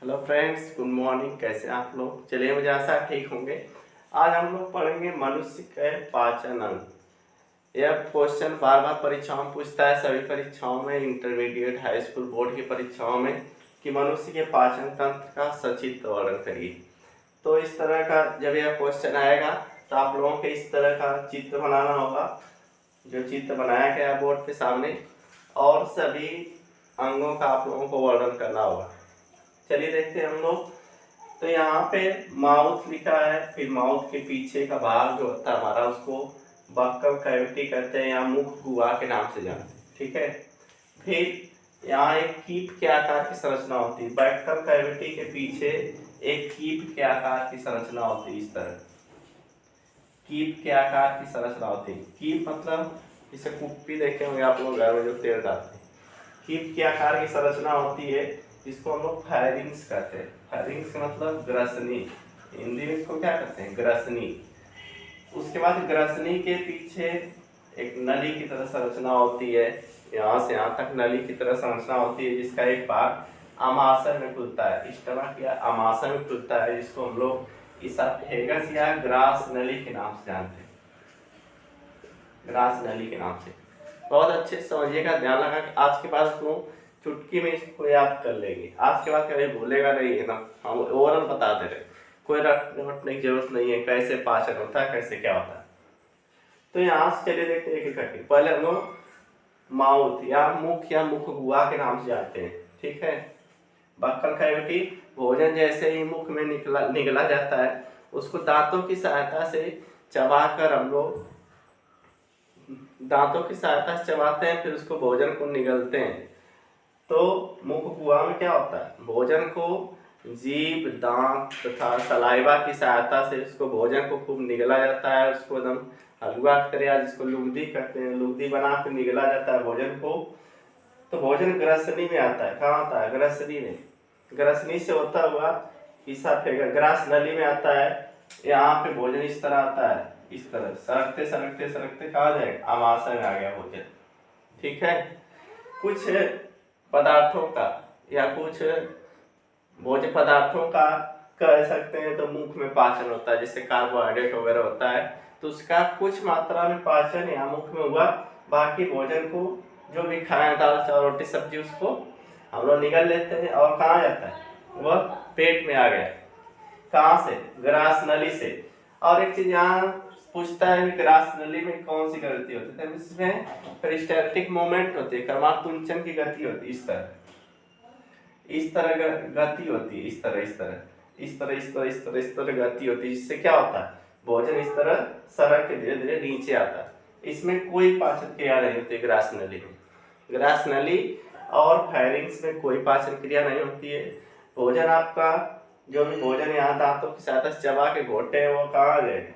Hello friends, good morning. कैसे हैं आप लोग? चलिए, मुझे आशा ठीक होंगे। आज हम लोग पढ़ेंगे मनुष्य के पाचन अंग। यह क्वेश्चन बार बार परीक्षाओं में पूछता है, सभी परीक्षाओं में, इंटरमीडिएट, हाई स्कूल, बोर्ड की परीक्षाओं में, कि मनुष्य के पाचन तंत्र का संक्षिप्त वर्णन करिए। तो इस तरह का जब यह क्वेश्चन आएगा तो आप लोगों को इस तरह का चित्र बनाना होगा, जो चित्र बनाया गया बोर्ड के सामने, और सभी अंगों का आप लोगों को वर्णन करना होगा। चलिए देखते हैं हम लोग। तो यहाँ पे माउथ लिखा है, फिर माउथ के पीछे का भाग जो होता है हमारा, उसको बक्कल कैविटी कहते हैं या मुख गुहा के नाम से जानते हैं। ठीक है। फिर यहाँ एक कीप के आकार की संरचना होती है। बक्कल कैविटी के पीछे एक कीप के आकार की संरचना होती है। इस तरह कीप के आकार की संरचना होती है। कीप मतलब इसे कुप्पी देखे होंगे आप लोग घर में, जो तेल डालते हैं। कीप के आकार की संरचना होती है, जिसको हम लोग फायरिंग्स कहते हैं। फायरिंग्स मतलब ग्रसनी, हिंदी में इसको क्या कहते हैं? ग्रसनी। उसके बाद ग्रसनी के पीछे एक नली की तरह संरचना होती है। यहाँ से यहाँ तक नली की तरह संरचना होती है, जिसका एक भाग आमाशय में खुलता है। स्टमक या आमाशय में खुलता है, जिसको हम लोग इसोफेगस या ग्रास नली के नाम से जानते हैं। ग्रास नली के नाम से। बहुत अच्छे से समझिएगा, ध्यान लगा कि आज के बाद लोग चुटकी में इसको याद कर लेंगे। आज के बाद कभी भूलेगा नहीं है ना। हम ओवरऑल बता दे रहे, कोई रटने की जरूरत नहीं है कैसे पाचन होता है, कैसे क्या होता है। तो यहाँ से चलिए देखते हैं एक एक करके। पहले हम लोग माउथ या मुख गुहा के नाम से जानते हैं। ठीक है। बक्कल कैविटी, भोजन जैसे ही मुख में निगला जाता है, उसको दांतों की सहायता से चबाकर हम लोग दांतों की सहायता से चबाते हैं, फिर उसको भोजन को निगलते हैं। तो मुख गुहा में क्या होता है? भोजन को जीभ, दांत तथा सलाइवा की सहायता से उसको भोजन को खूब निगला जाता है। उसको एकदम हलवा की तरह, जिसको लुगदी कहते हैं, लुगदी बना के निगला जाता है भोजन को। तो भोजन ग्रसनी में आता है। कहाँ आता है? ग्रसनी में। ग्रसनी से होता हुआ इसोफेगस, ग्रास नली में आता है। यहाँ पे भोजन इस तरह आता है, इस तरह सरकते सरकते सरकते कहाँ जाएगा? आमाशय में आ गया भोजन। ठीक है। कुछ पदार्थों का या कुछ भोज्य पदार्थों का कह सकते हैं तो मुख में पाचन होता है। जैसे कार्बोहाइड्रेट वगैरह होता है, तो उसका कुछ मात्रा में पाचन यहाँ मुख में हुआ। बाकी भोजन को जो भी खाए, दाल चावल रोटी सब्जी, उसको हम लोग निगल लेते हैं। और कहाँ जाता है? वह पेट में आ गया। कहाँ से? ग्रास नली से। और एक चीज यहाँ पूछता है, ग्रास नली में कौन सी गति होती है? इसमें पेरिस्टाल्टिक मूवमेंट होती है, क्रमाकुंचन की गति होती है। इस तरह गति होती है। इस तरह इस तरह गति होती है, जिससे क्या होता है? भोजन इस तरह सरक के धीरे धीरे नीचे आता है। इसमें कोई पाचन क्रिया नहीं होती ग्रास नली में। ग्रास नली और फायरिंग्स में कोई पाचन क्रिया नहीं होती है। भोजन आपका, जो भी भोजन यहाँ दांतों की सहायता से चबा के घोटे हैं, वो कहाँ आ जाएगा?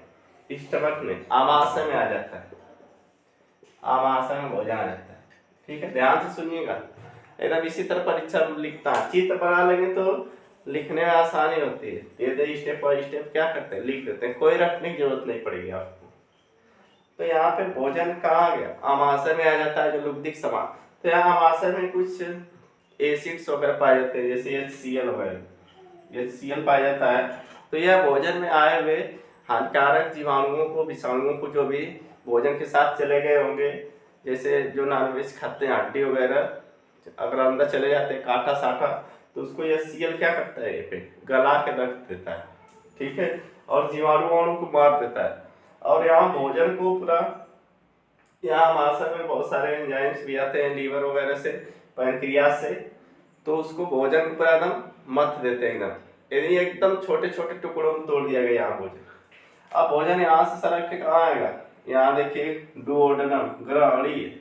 स्टमक में, आमाशय में आ जाता है। आमाशय में भोजन आ जाता है। ठीक है, ध्यान से सुनिएगा। एकदम इसी तरह परीक्षा में लिखता है। चित्र बना लेंगे तो लिखने में आसानी होती है। धीरे स्टेप बाय स्टेप क्या करते हैं? लिख देते हैं। कोई रटने की जरूरत नहीं पड़ेगी आपको। तो यहाँ पे भोजन कहाँ आ गया? आमाशय में आ जाता है, जो लुगदी समान। तो यहाँ आमाशय में कुछ एसिड्स वगैरह पाए जाते हैं, जैसे HCl वगैरह। HCl पाया जाता है। तो यह भोजन में आए हुए हानिकारक जीवाणुओं को, विषाणुओं को, जो भी भोजन के साथ चले गए होंगे, जैसे जो नॉनवेज खाते हैं, हड्डी वगैरह अगर अंदर चले जाते हैं, काटा साटा, तो उसको यह HCl क्या करता है? ये पे गला के रख देता है। ठीक है। और जीवाणुओं को मार देता है। और यहाँ भोजन को पूरा, यहाँ आमाशय में बहुत सारे एंजाइम्स भी आते हैं, लीवर वगैरह से, पैनक्रियाज से। तो उसको भोजन को पूरा एकदम मथ देते हैं एकदम। यदि एकदम छोटे छोटे टुकड़ों में तोड़ दिया गया यहाँ भोजन। अब भोजन यहाँ से सरक के कहाँ आएगा? यहाँ देखिए, डुओडेनम, ग्रहणी।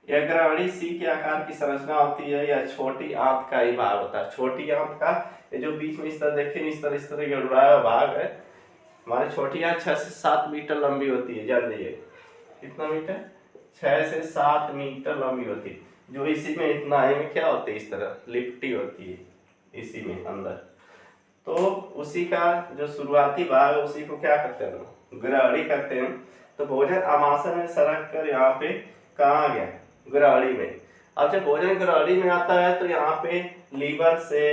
यह ग्रहणी सी के आकार की संरचना होती है। यह छोटी आंत का ही भाग होता है। छोटी आंत का ये जो बीच में इस तरह देखिए, इस तरह गड़बड़ाया भाग है। हमारी छोटी आंत 6 से 7 मीटर लंबी होती है। जान लीजिए कितना मीटर? 6 से 7 मीटर लंबी होती है। जो इसी में इतना में क्या होती है? इस तरह लिपटी होती है इसी में अंदर। तो उसी का जो शुरुआती भाग है, उसी को क्या करते हैं? ग्रहणी करते हैं। तो भोजन आमाशय में सरक कर यहाँ पे कहाँ आ गया? ग्रहणी में। अब जब भोजन गरौली में आता है तो यहाँ पे लीवर से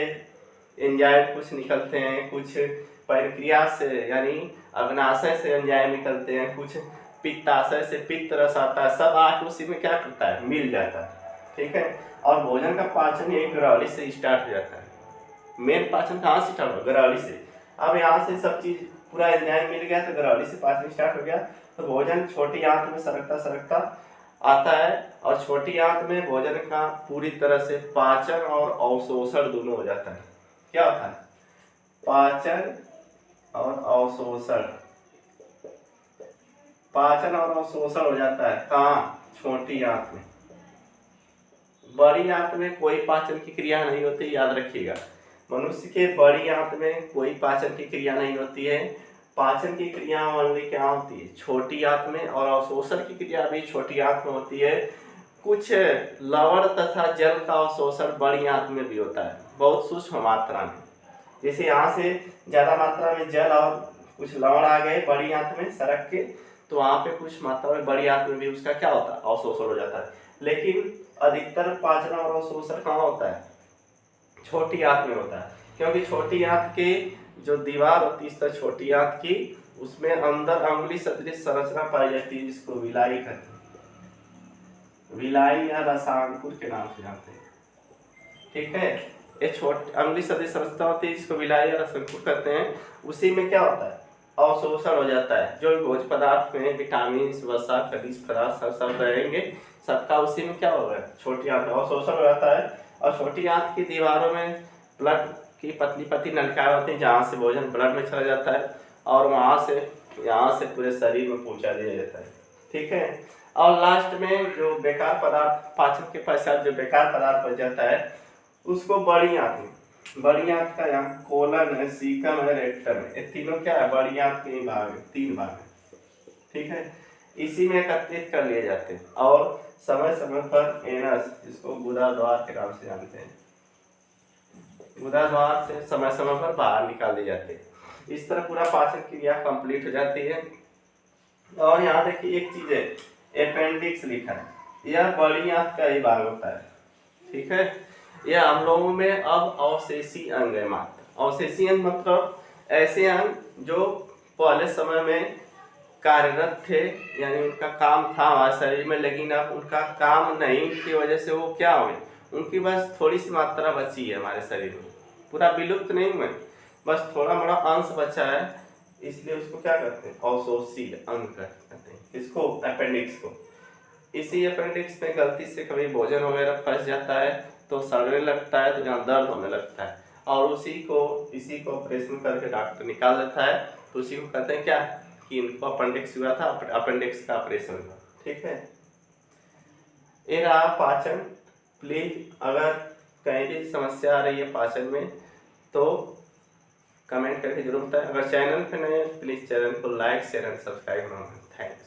एंजाइम कुछ निकलते हैं, कुछ प्रक्रिया से यानी अग्नाशय से एंजाइम निकलते हैं, कुछ पित्ताशय से पित्त रस आता है, सब आके उसी में क्या करता है, मिल जाता है। ठीक है, और भोजन का पाचन एक गरौली से स्टार्ट हो जाता है। मेन पाचन कहाँ से स्टार्ट हो, गरौली से। अब यहाँ से सब चीज पूरा एंजाइम मिल गया तो गरौली से पाचन स्टार्ट हो गया, तो भोजन छोटी आंत में सरकता सरकता आता है, और छोटी आंत में भोजन का पूरी तरह से पाचन और अवशोषण दोनों हो जाता है। क्या होता है, पाचन और अवशोषण, पाचन और अवशोषण हो जाता है कहाँ, छोटी आंत में। बड़ी आंत में कोई पाचन की क्रिया नहीं होती, याद रखिएगा। मनुष्य के बड़ी आंत में कोई पाचन की क्रिया नहीं होती है। पाचन की क्रिया ओनली क्या होती है, छोटी आंत में, और अवशोषण की क्रिया भी छोटी आंत में होती है। कुछ लवण तथा जल का अवशोषण बड़ी आंत में भी होता है, बहुत सूक्ष्म मात्रा में। जैसे यहाँ से ज़्यादा मात्रा में जल और कुछ लवण आ गए बड़ी आंत में सरक के, तो वहाँ पे कुछ मात्रा में बड़ी आंत में भी उसका क्या होता है, अवशोषण हो जाता है। लेकिन अधिकतर पाचन और अवशोषण कहाँ होता है, छोटी आंत में होता है, क्योंकि छोटी आंत के जो दीवार होती है, इस तरह छोटी आंत की, उसमें अंदर अंगुली सदृश संरचना पाई जाती है, जिसको विलाई कहते हैं। विलाई या रसांकुर के नाम से जानते हैं। ठीक है, ये छोटी अंगुली सदृश संरचना होती है, जिसको विलाई या रसांकुर कहते हैं। उसी में क्या होता है, अवशोषण हो जाता है। जो भोज्य पदार्थ में विटामिन, वसा, खनिज पदार्थ सब रहेंगे, सबका उसी में क्या होगा, छोटी आंत में अवशोषण हो जाता है। और छोटी आंत की दीवारों में ब्लड की पतली पतली नलिकाएं होती हैं, जहाँ से भोजन ब्लड में चला जाता है, और वहाँ से यहाँ से पूरे शरीर में पहुँचा दिया जाता है। ठीक है, और लास्ट में जो बेकार पदार्थ, पाचन के पश्चात जो बेकार पदार्थ बच जाता है, उसको बड़ी आंत में, बड़ी आंत का यहाँ कोलन है, सीकम है, रेक्टम है, ये तीनों क्या है, बड़ी आंत के भाग है, 3 भाग है। ठीक है, इसी में एकत्रित कर लिए जाते हैं, और समय समय पर एनस, जिसको गुदा द्वार के नाम से जानते हैं, गुदा द्वार से समय समय पर बाहर निकाल दिए जाते हैं। इस तरह पूरा पाचन क्रिया कंप्लीट हो जाती है। और यहाँ देखिए एक चीज है, अपेंडिक्स लिखा है, यह बड़ी आंत का ही भाग होता है। ठीक है, यह हम लोगों में अब अवशेषी अंग है मात्र। अवशेषी अंग मतलब ऐसे अंग जो पहले समय में कार्यरत थे, यानी उनका काम था हमारे शरीर में, लेकिन अब उनका काम नहीं की वजह से वो क्या हुए, उनकी बस थोड़ी सी मात्रा बची है हमारे शरीर में, पूरा विलुप्त नहीं हुए, बस थोड़ा बड़ा अंश बचा है, इसलिए उसको क्या कहते हैं, अवशोषी अंग कहते हैं। इसको अपेंडिक्स को। इसी अपेंडिक्स में गलती से कभी भोजन वगैरह फंस जाता है तो सड़ने लगता है, तो जहाँ दर्द होने लगता है, और इसी को ऑपरेशन करके डॉक्टर निकाल देता है, तो उसी को कहते हैं क्या, कि इनको अपेंडिक्स हुआ था, अपेंडिक्स का ऑपरेशन हुआ। ठीक है, ये रहा पाचन। प्लीज अगर कहीं भी समस्या आ रही है पाचन में तो कमेंट करके जरूर बताएं। अगर चैनल पे नए प्लीज चैनल को लाइक शेयर एंड सब्सक्राइब करना। Thank you.